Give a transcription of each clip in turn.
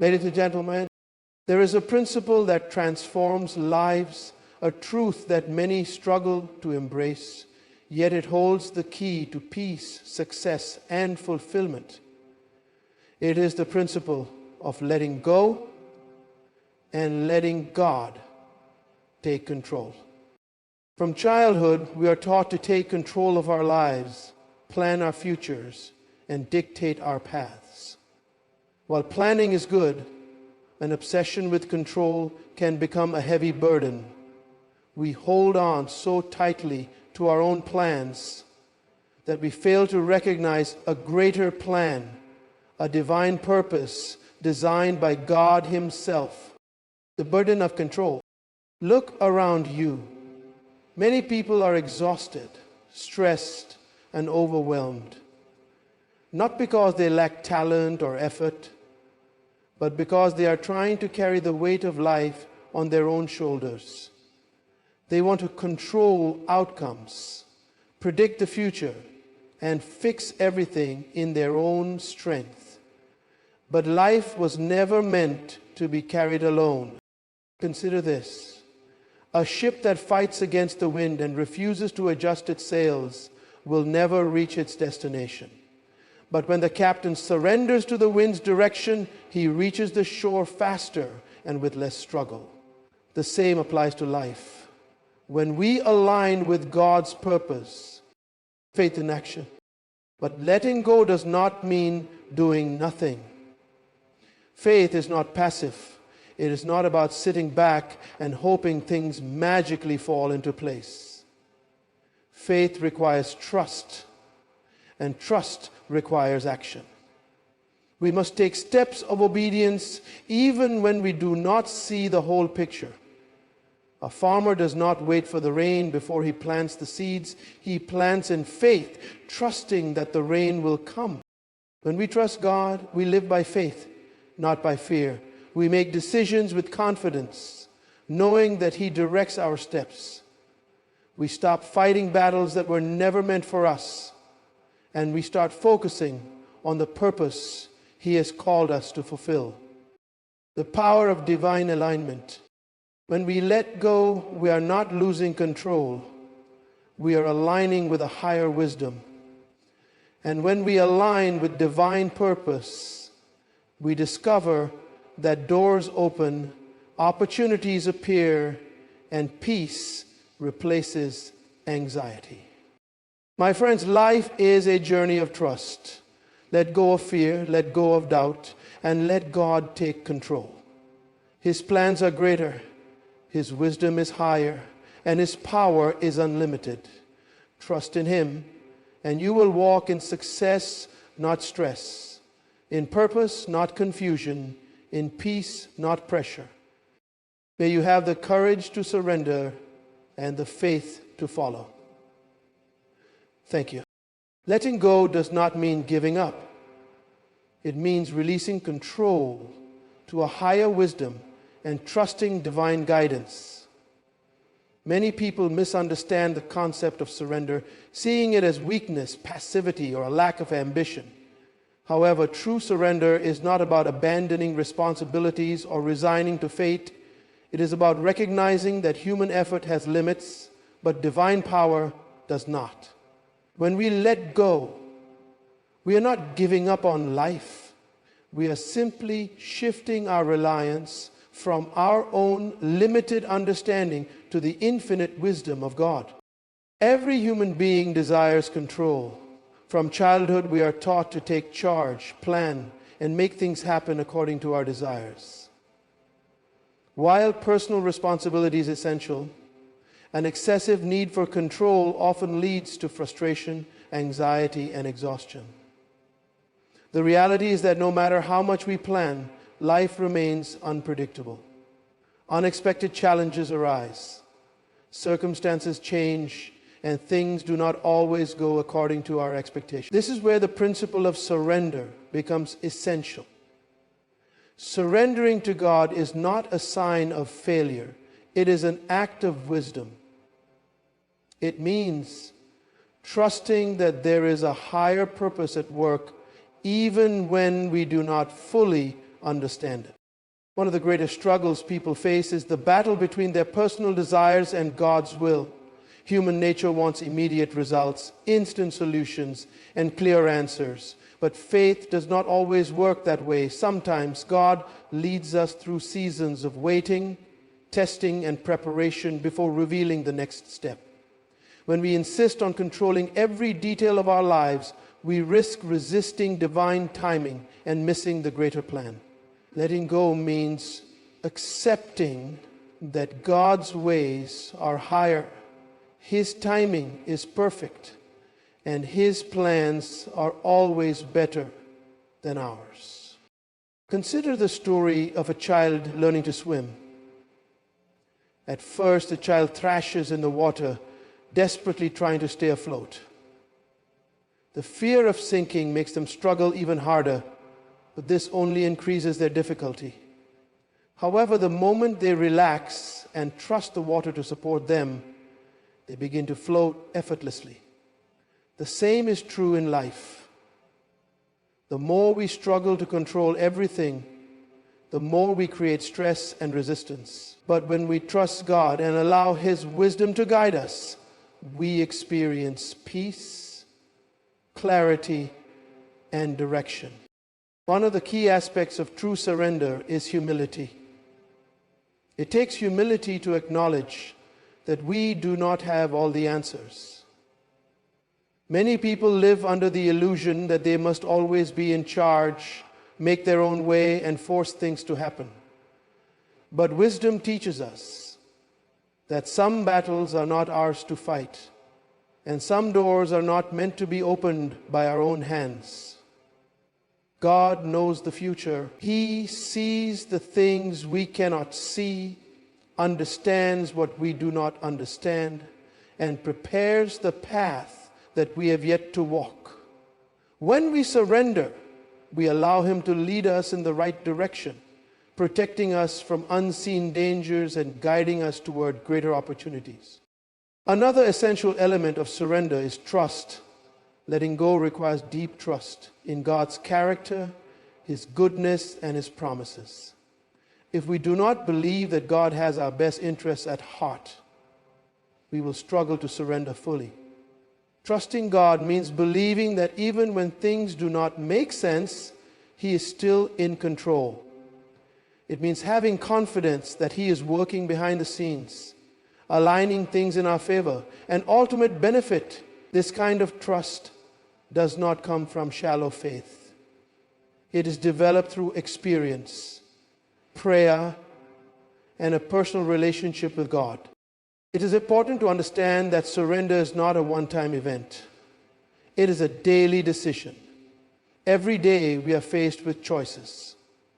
Ladies and gentlemen, there is a principle that transforms lives, a truth that many struggle to embrace, yet it holds the key to peace, success, and fulfillment. It is the principle of letting go and letting God take control. From childhood, we are taught to take control of our lives, plan our futures, and dictate our paths. While planning is good, an obsession with control can become a heavy burden. We hold on so tightly to our own plans that we fail to recognize a greater plan, a divine purpose designed by God Himself. The burden of control. Look around you. Many people are exhausted, stressed, and overwhelmed. Not because they lack talent or effort, but because they are trying to carry the weight of life on their own shoulders. They want to control outcomes, predict the future, and fix everything in their own strength. But life was never meant to be carried alone. Consider this. A ship that fights against the wind and refuses to adjust its sails will never reach its destination. But when the captain surrenders to the wind's direction, he reaches the shore faster and with less struggle. The same applies to life. When we align with God's purpose, faith in action. But letting go does not mean doing nothing. Faith is not passive. It is not about sitting back and hoping things magically fall into place. Faith requires trust, and trust requires action. We must take steps of obedience even when we do not see the whole picture. A farmer does not wait for the rain before he plants the seeds. He plants in faith, trusting that the rain will come. When we trust God, we live by faith, not by fear. We make decisions with confidence, knowing that He directs our steps. We stop fighting battles that were never meant for us, and we start focusing on the purpose He has called us to fulfill. The power of divine alignment. When we let go, we are not losing control. We are aligning with a higher wisdom. And when we align with divine purpose, we discover that doors open, opportunities appear, and peace replaces anxiety. My friends, life is a journey of trust. Let go of fear, let go of doubt, and let God take control. His plans are greater, His wisdom is higher, and His power is unlimited. Trust in Him, and you will walk in success, not stress, in purpose, not confusion, in peace, not pressure. May you have the courage to surrender and the faith to follow. Thank you. Letting go does not mean giving up. It means releasing control to a higher wisdom and trusting divine guidance. Many people misunderstand the concept of surrender, seeing it as weakness, passivity, or a lack of ambition. However, true surrender is not about abandoning responsibilities or resigning to fate. It is about recognizing that human effort has limits, but divine power does not. When we let go, we are not giving up on life. We are simply shifting our reliance from our own limited understanding to the infinite wisdom of God. Every human being desires control. From childhood, we are taught to take charge, plan, and make things happen according to our desires. While personal responsibility is essential, an excessive need for control often leads to frustration, anxiety, and exhaustion. The reality is that no matter how much we plan, life remains unpredictable. Unexpected challenges arise. Circumstances change, and things do not always go according to our expectations. This is where the principle of surrender becomes essential. Surrendering to God is not a sign of failure. It is an act of wisdom. It means trusting that there is a higher purpose at work even when we do not fully understand it. One of the greatest struggles people face is the battle between their personal desires and God's will. Human nature wants immediate results, instant solutions, and clear answers. But faith does not always work that way. Sometimes God leads us through seasons of waiting, testing, and preparation before revealing the next step. When we insist on controlling every detail of our lives, we risk resisting divine timing and missing the greater plan. Letting go means accepting that God's ways are higher, His timing is perfect, and His plans are always better than ours. Consider the story of a child learning to swim. At first, the child thrashes in the water, desperately trying to stay afloat. The fear of sinking makes them struggle even harder, but this only increases their difficulty. However, the moment they relax and trust the water to support them, they begin to float effortlessly. The same is true in life. The more we struggle to control everything, the more we create stress and resistance. But when we trust God and allow His wisdom to guide us, we experience peace, clarity, and direction. One of the key aspects of true surrender is humility. It takes humility to acknowledge that we do not have all the answers. Many people live under the illusion that they must always be in charge, make their own way, and force things to happen. But wisdom teaches us that some battles are not ours to fight, and some doors are not meant to be opened by our own hands. God knows the future. He sees the things we cannot see, understands what we do not understand, and prepares the path that we have yet to walk. When we surrender, we allow Him to lead us in the right direction, protecting us from unseen dangers and guiding us toward greater opportunities. Another essential element of surrender is trust. Letting go requires deep trust in God's character, His goodness, and His promises. If we do not believe that God has our best interests at heart, we will struggle to surrender fully. Trusting God means believing that even when things do not make sense, He is still in control. It means having confidence that He is working behind the scenes, aligning things in our favor, and ultimate benefit. This kind of trust does not come from shallow faith. It is developed through experience, prayer, and a personal relationship with God. It is important to understand that surrender is not a one-time event. It is a daily decision. Every day we are faced with choices: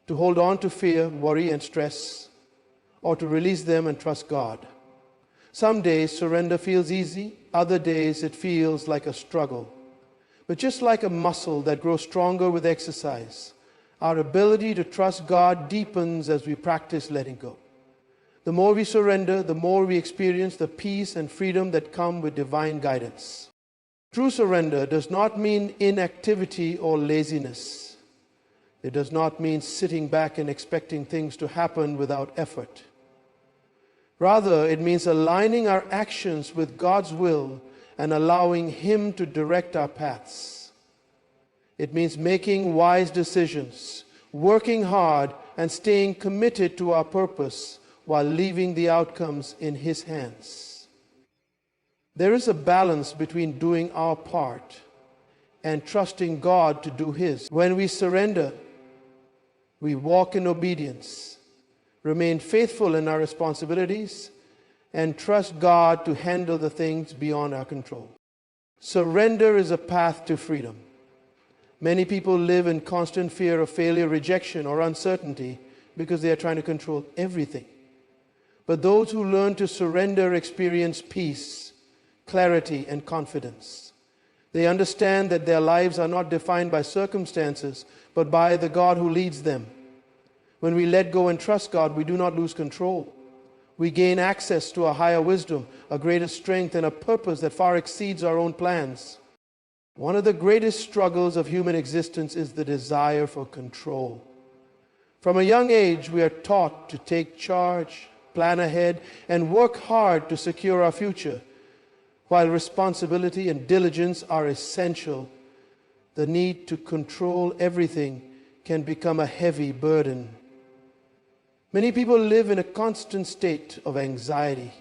to hold on to fear, worry, and stress, or to release them and trust God. Some days surrender feels easy, other days it feels like a struggle. But just like a muscle that grows stronger with exercise, our ability to trust God deepens as we practice letting go. The more we surrender, the more we experience the peace and freedom that come with divine guidance. True surrender does not mean inactivity or laziness. It does not mean sitting back and expecting things to happen without effort. Rather, it means aligning our actions with God's will and allowing Him to direct our paths. It means making wise decisions, working hard, and staying committed to our purpose while leaving the outcomes in His hands. There is a balance between doing our part and trusting God to do His. When we surrender, we walk in obedience, remain faithful in our responsibilities, and trust God to handle the things beyond our control. Surrender is a path to freedom. Many people live in constant fear of failure, rejection, or uncertainty because they are trying to control everything. But those who learn to surrender experience peace, clarity, and confidence. They understand that their lives are not defined by circumstances, but by the God who leads them. When we let go and trust God, we do not lose control. We gain access to a higher wisdom, a greater strength, and a purpose that far exceeds our own plans. One of the greatest struggles of human existence is the desire for control. From a young age, we are taught to take charge, plan ahead, and work hard to secure our future. While responsibility and diligence are essential, the need to control everything can become a heavy burden. Many people live in a constant state of anxiety,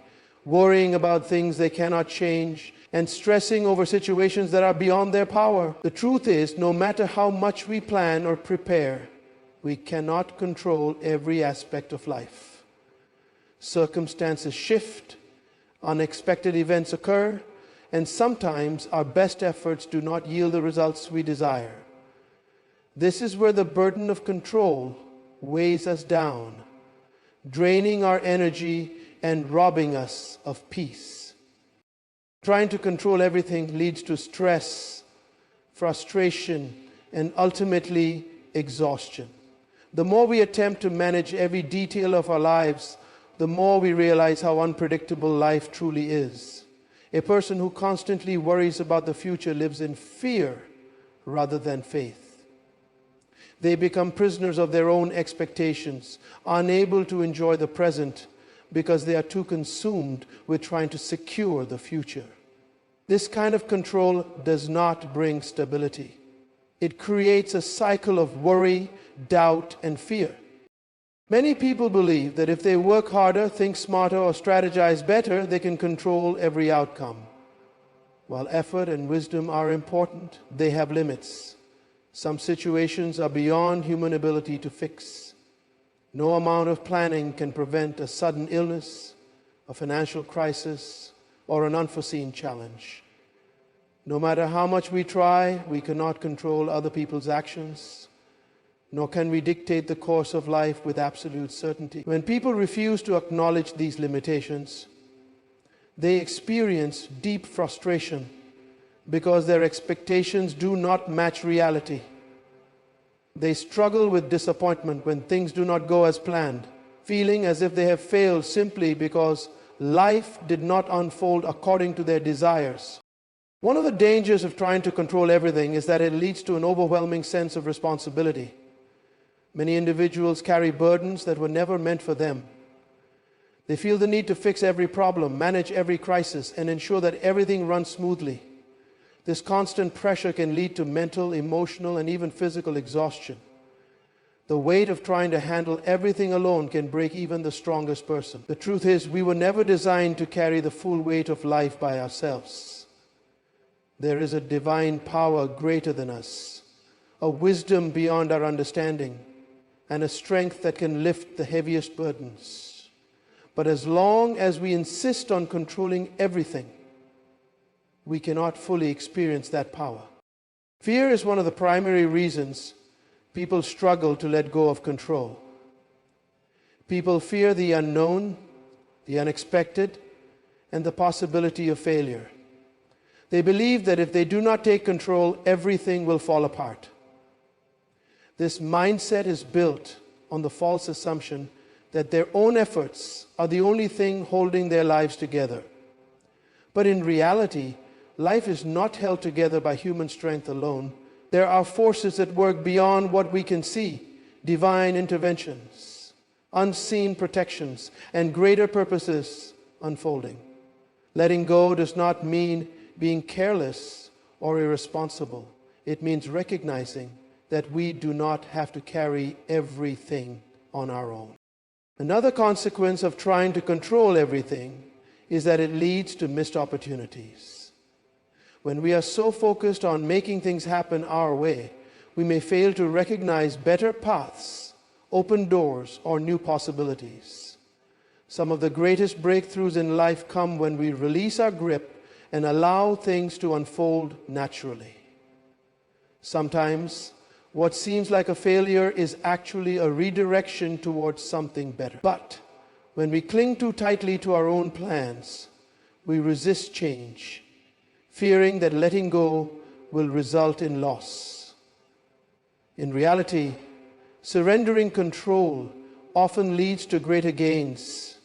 worrying about things they cannot change, and stressing over situations that are beyond their power. The truth is, no matter how much we plan or prepare, we cannot control every aspect of life. Circumstances shift, unexpected events occur, and sometimes our best efforts do not yield the results we desire. This is where the burden of control weighs us down, draining our energy and robbing us of peace. Trying to control everything leads to stress, frustration, and ultimately exhaustion. The more we attempt to manage every detail of our lives, the more we realize how unpredictable life truly is. A person who constantly worries about the future lives in fear rather than faith. They become prisoners of their own expectations, unable to enjoy the present because they are too consumed with trying to secure the future. This kind of control does not bring stability. It creates a cycle of worry, doubt, and fear. Many people believe that if they work harder, think smarter, or strategize better, they can control every outcome. While effort and wisdom are important, they have limits. Some situations are beyond human ability to fix. No amount of planning can prevent a sudden illness, a financial crisis, or an unforeseen challenge. No matter how much we try, we cannot control other people's actions, nor can we dictate the course of life with absolute certainty. When people refuse to acknowledge these limitations, they experience deep frustration because their expectations do not match reality. They struggle with disappointment when things do not go as planned, feeling as if they have failed simply because life did not unfold according to their desires. One of the dangers of trying to control everything is that it leads to an overwhelming sense of responsibility. Many individuals carry burdens that were never meant for them. They feel the need to fix every problem, manage every crisis, and ensure that everything runs smoothly. This constant pressure can lead to mental, emotional, and even physical exhaustion. The weight of trying to handle everything alone can break even the strongest person. The truth is, we were never designed to carry the full weight of life by ourselves. There is a divine power greater than us, a wisdom beyond our understanding, and a strength that can lift the heaviest burdens. But as long as we insist on controlling everything, we cannot fully experience that power. Fear is one of the primary reasons people struggle to let go of control. People fear the unknown, the unexpected, and the possibility of failure. They believe that if they do not take control, everything will fall apart. This mindset is built on the false assumption that their own efforts are the only thing holding their lives together. But in reality, life is not held together by human strength alone. There are forces at work beyond what we can see, divine interventions, unseen protections, and greater purposes unfolding. Letting go does not mean being careless or irresponsible. It means recognizing that we do not have to carry everything on our own. Another consequence of trying to control everything is that it leads to missed opportunities. When we are so focused on making things happen our way, we may fail to recognize better paths, open doors, or new possibilities. Some of the greatest breakthroughs in life come when we release our grip and allow things to unfold naturally. Sometimes, what seems like a failure is actually a redirection towards something better. But when we cling too tightly to our own plans, we resist change, fearing that letting go will result in loss. In reality, surrendering control often leads to greater gains,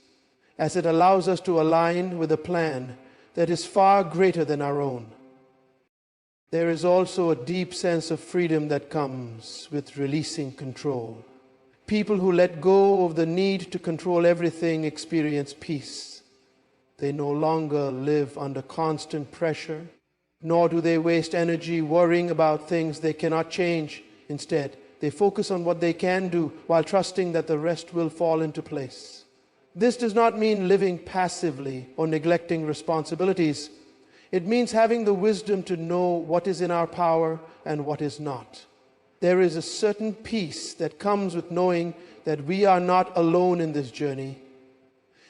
as it allows us to align with a plan that is far greater than our own. There is also a deep sense of freedom that comes with releasing control. People who let go of the need to control everything experience peace. They no longer live under constant pressure, nor do they waste energy worrying about things they cannot change. Instead, they focus on what they can do while trusting that the rest will fall into place. This does not mean living passively or neglecting responsibilities. It means having the wisdom to know what is in our power and what is not. There is a certain peace that comes with knowing that we are not alone in this journey,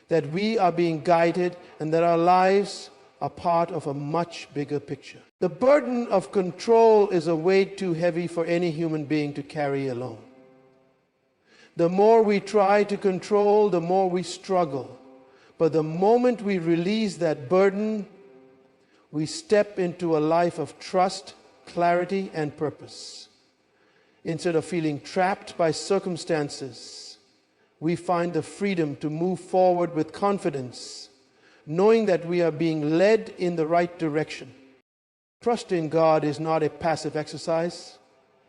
that we are being guided, and that our lives are part of a much bigger picture. The burden of control is a weight too heavy for any human being to carry alone. The more we try to control, the more we struggle. But the moment we release that burden, we step into a life of trust, clarity, and purpose. Instead of feeling trapped by circumstances, we find the freedom to move forward with confidence, knowing that we are being led in the right direction. Trust in God is not a passive exercise.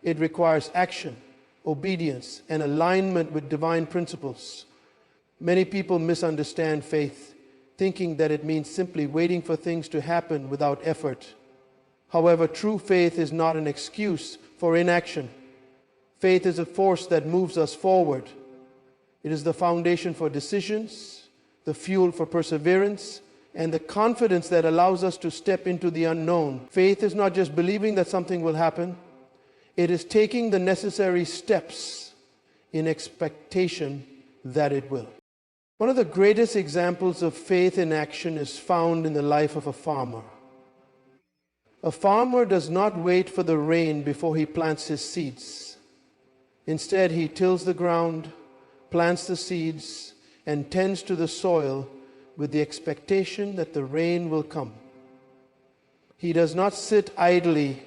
It requires action, obedience, and alignment with divine principles. Many people misunderstand faith, thinking that it means simply waiting for things to happen without effort. However, true faith is not an excuse for inaction. Faith is a force that moves us forward. It is the foundation for decisions, the fuel for perseverance, and the confidence that allows us to step into the unknown. Faith is not just believing that something will happen. It is taking the necessary steps in expectation that it will. One of the greatest examples of faith in action is found in the life of a farmer. A farmer does not wait for the rain before he plants his seeds. Instead, he tills the ground, plants the seeds, and tends to the soil with the expectation that the rain will come. He does not sit idly,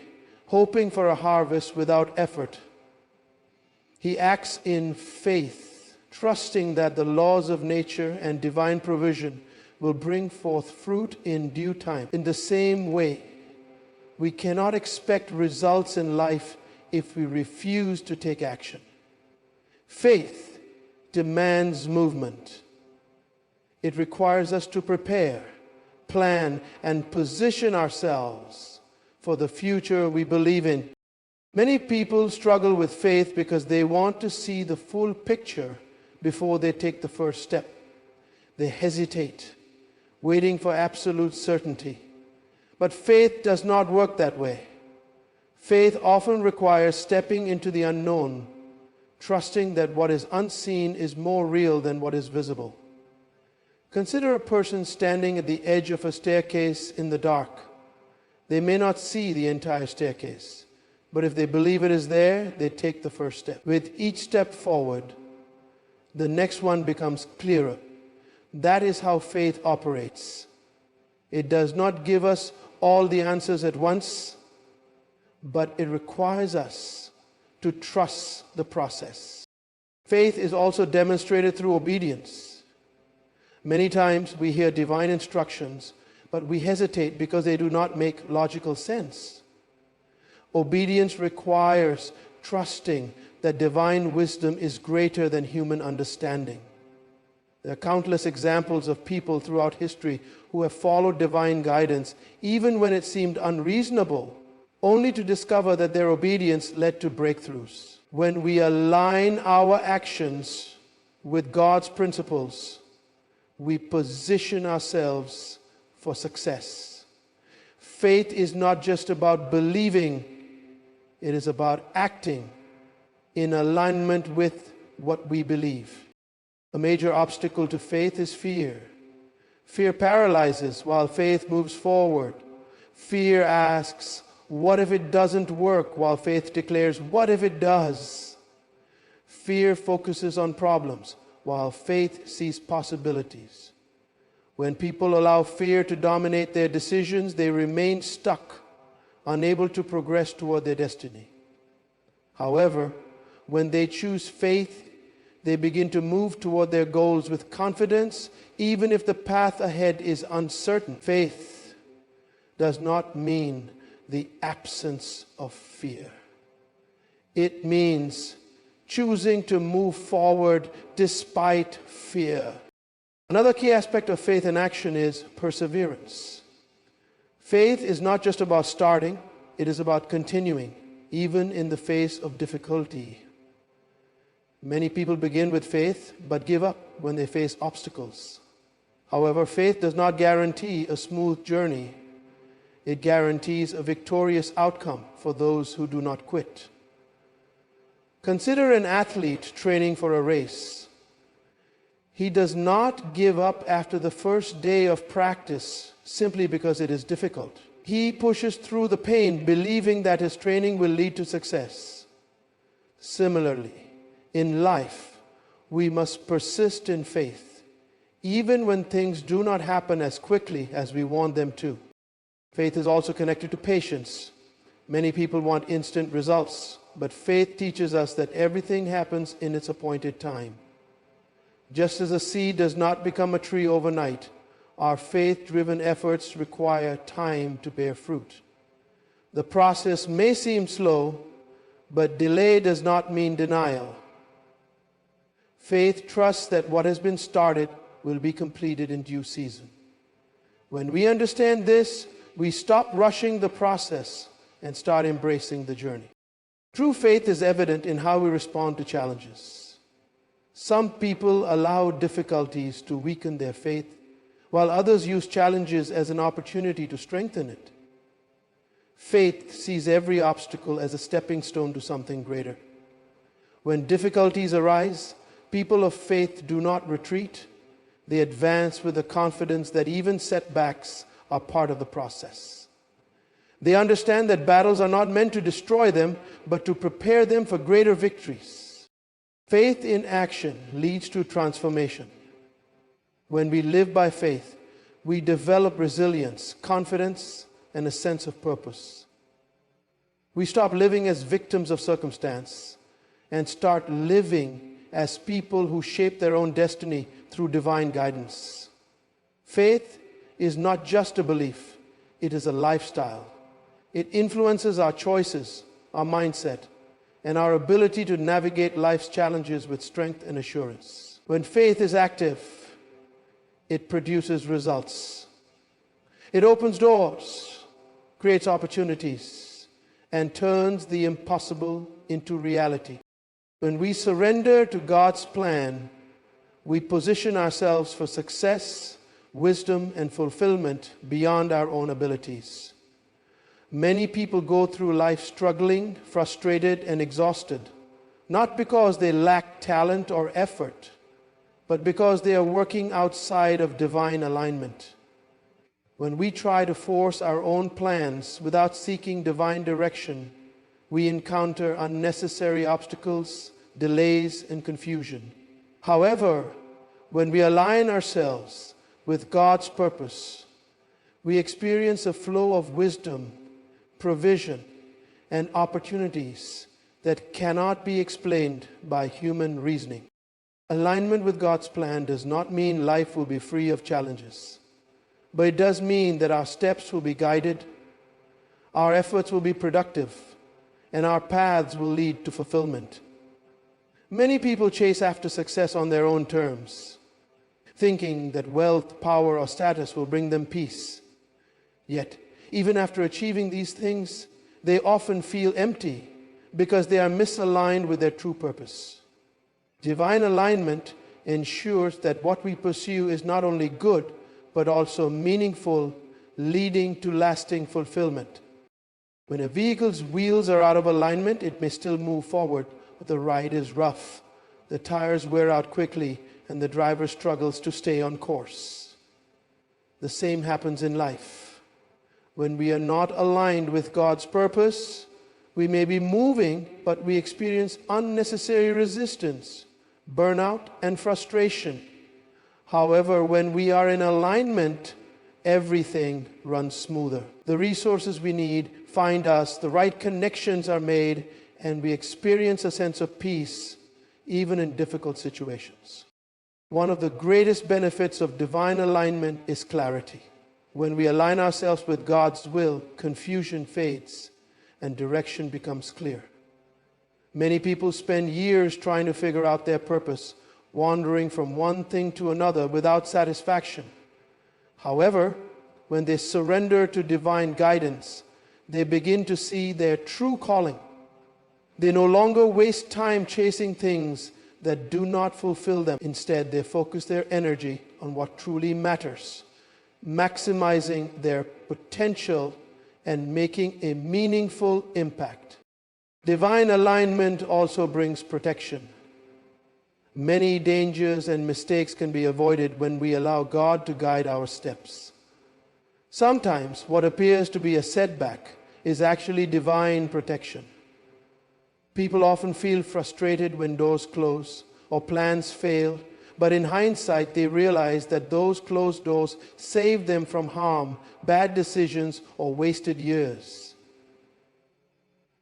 hoping for a harvest without effort. He acts in faith, trusting that the laws of nature and divine provision will bring forth fruit in due time. In the same way, we cannot expect results in life if we refuse to take action. Faith demands movement. It requires us to prepare, plan, and position ourselves for the future we believe in. Many people struggle with faith because they want to see the full picture before they take the first step. They hesitate, waiting for absolute certainty. But faith does not work that way. Faith often requires stepping into the unknown, trusting that what is unseen is more real than what is visible. Consider a person standing at the edge of a staircase in the dark. They may not see the entire staircase, but if they believe it is there, they take the first step. With each step forward, the next one becomes clearer. That is how faith operates. It does not give us all the answers at once, but it requires us to trust the process. Faith is also demonstrated through obedience. Many times we hear divine instructions, but we hesitate because they do not make logical sense. Obedience requires trusting that divine wisdom is greater than human understanding. There are countless examples of people throughout history who have followed divine guidance, even when it seemed unreasonable, only to discover that their obedience led to breakthroughs. When we align our actions with God's principles, we position ourselves for success. Faith is not just about believing, it is about acting in alignment with what we believe. A major obstacle to faith is fear. Fear paralyzes while faith moves forward. Fear asks, what if it doesn't work? While faith declares, what if it does? Fear focuses on problems while faith sees possibilities. When people allow fear to dominate their decisions, they remain stuck, unable to progress toward their destiny. However, when they choose faith, they begin to move toward their goals with confidence, even if the path ahead is uncertain. Faith does not mean the absence of fear. It means choosing to move forward despite fear. Another key aspect of faith in action is perseverance. Faith is not just about starting, it is about continuing, even in the face of difficulty. Many people begin with faith but give up when they face obstacles. However, faith does not guarantee a smooth journey. It guarantees a victorious outcome for those who do not quit. Consider an athlete training for a race. He does not give up after the first day of practice simply because it is difficult. He pushes through the pain, believing that his training will lead to success. Similarly, in life, we must persist in faith, even when things do not happen as quickly as we want them to. Faith is also connected to patience. Many people want instant results, but faith teaches us that everything happens in its appointed time. Just as a seed does not become a tree overnight, our faith-driven efforts require time to bear fruit. The process may seem slow, but delay does not mean denial. Faith trusts that what has been started will be completed in due season. When we understand this, we stop rushing the process and start embracing the journey. True faith is evident in how we respond to challenges. Some people allow difficulties to weaken their faith, while others use challenges as an opportunity to strengthen it. Faith sees every obstacle as a stepping stone to something greater. When difficulties arise, people of faith do not retreat. They advance with the confidence that even setbacks are part of the process. They understand that battles are not meant to destroy them, but to prepare them for greater victories. Faith in action leads to transformation. When we live by faith, we develop resilience, confidence, and a sense of purpose. We stop living as victims of circumstance and start living as people who shape their own destiny through divine guidance. Faith is not just a belief, it is a lifestyle. It influences our choices, our mindset, and our ability to navigate life's challenges with strength and assurance. When faith is active, it produces results. It opens doors, creates opportunities, and turns the impossible into reality. When we surrender to God's plan, we position ourselves for success, wisdom, and fulfillment beyond our own abilities. Many people go through life struggling, frustrated, and exhausted, not because they lack talent or effort, but because they are working outside of divine alignment. When we try to force our own plans without seeking divine direction, we encounter unnecessary obstacles, delays, and confusion. However, when we align ourselves with God's purpose, we experience a flow of wisdom, provision, and opportunities that cannot be explained by human reasoning. Alignment with God's plan does not mean life will be free of challenges, but it does mean that our steps will be guided, our efforts will be productive, and our paths will lead to fulfillment. Many people chase after success on their own terms, thinking that wealth, power, or status will bring them peace. Yet, even after achieving these things, they often feel empty because they are misaligned with their true purpose. Divine alignment ensures that what we pursue is not only good, but also meaningful, leading to lasting fulfillment. When a vehicle's wheels are out of alignment, it may still move forward, but the ride is rough. The tires wear out quickly, and the driver struggles to stay on course. The same happens in life. When we are not aligned with God's purpose, we may be moving, but we experience unnecessary resistance, burnout, and frustration. However, when we are in alignment, everything runs smoother. The resources we need find us, the right connections are made, and we experience a sense of peace, even in difficult situations. One of the greatest benefits of divine alignment is clarity. When we align ourselves with God's will, confusion fades and direction becomes clear. Many people spend years trying to figure out their purpose, wandering from one thing to another without satisfaction. However, when they surrender to divine guidance, they begin to see their true calling. They no longer waste time chasing things that do not fulfill them. Instead, they focus their energy on what truly matters, maximizing their potential and making a meaningful impact. Divine alignment also brings protection. Many dangers and mistakes can be avoided when we allow God to guide our steps. Sometimes what appears to be a setback is actually divine protection. People often feel frustrated when doors close or plans fail, but in hindsight they realize that those closed doors saved them from harm, bad decisions, or wasted years.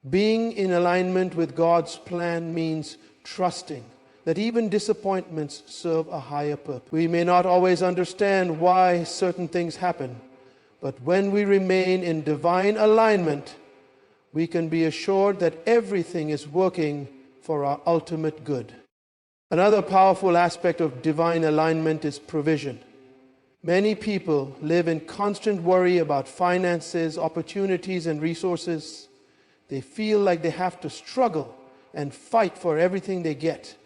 Being in alignment with God's plan means trusting that even disappointments serve a higher purpose. We may not always understand why certain things happen, but when we remain in divine alignment, we can be assured that everything is working for our ultimate good. Another powerful aspect of divine alignment is provision. Many people live in constant worry about finances, opportunities, and resources. They feel like they have to struggle and fight for everything they get.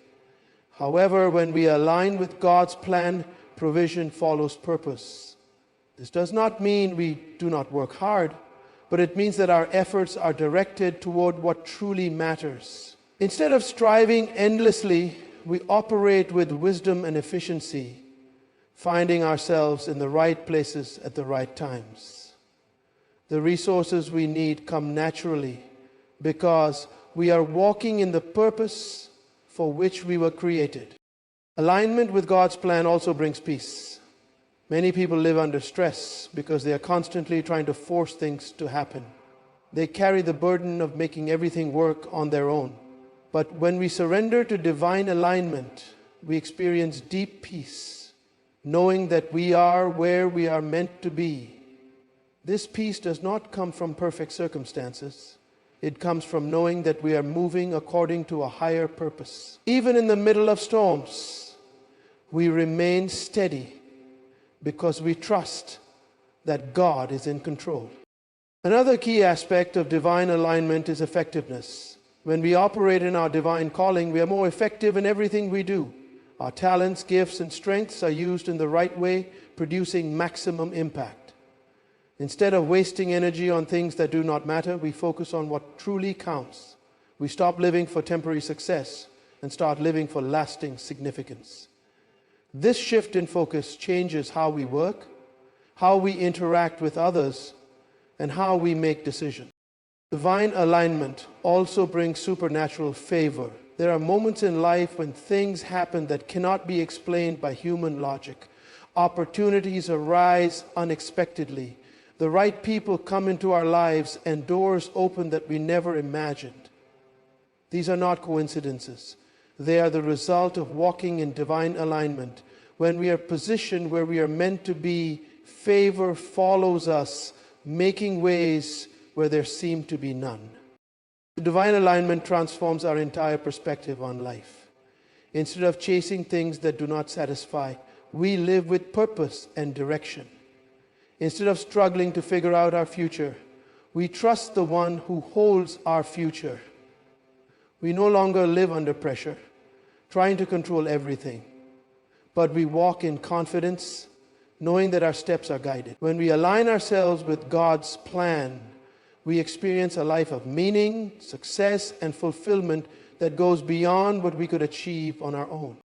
However, when we align with God's plan, provision follows purpose. This does not mean we do not work hard, but it means that our efforts are directed toward what truly matters. Instead of striving endlessly, we operate with wisdom and efficiency, finding ourselves in the right places at the right times. The resources we need come naturally because we are walking in the purpose for which we were created. Alignment with God's plan also brings peace. Many people live under stress because they are constantly trying to force things to happen. They carry the burden of making everything work on their own. But when we surrender to divine alignment, we experience deep peace, knowing that we are where we are meant to be. This peace does not come from perfect circumstances. It comes from knowing that we are moving according to a higher purpose. Even in the middle of storms, we remain steady because we trust that God is in control. Another key aspect of divine alignment is effectiveness. When we operate in our divine calling, we are more effective in everything we do. Our talents, gifts, and strengths are used in the right way, producing maximum impact. Instead of wasting energy on things that do not matter, we focus on what truly counts. We stop living for temporary success and start living for lasting significance. This shift in focus changes how we work, how we interact with others, and how we make decisions. Divine alignment also brings supernatural favor. There are moments in life when things happen that cannot be explained by human logic. Opportunities arise unexpectedly. The right people come into our lives and doors open that we never imagined. These are not coincidences. They are the result of walking in divine alignment. When we are positioned where we are meant to be, favor follows us, making ways where there seem to be none. Divine alignment transforms our entire perspective on life. Instead of chasing things that do not satisfy, we live with purpose and direction. Instead of struggling to figure out our future, we trust the one who holds our future. We no longer live under pressure, trying to control everything, but we walk in confidence, knowing that our steps are guided. When we align ourselves with God's plan, we experience a life of meaning, success, and fulfillment that goes beyond what we could achieve on our own.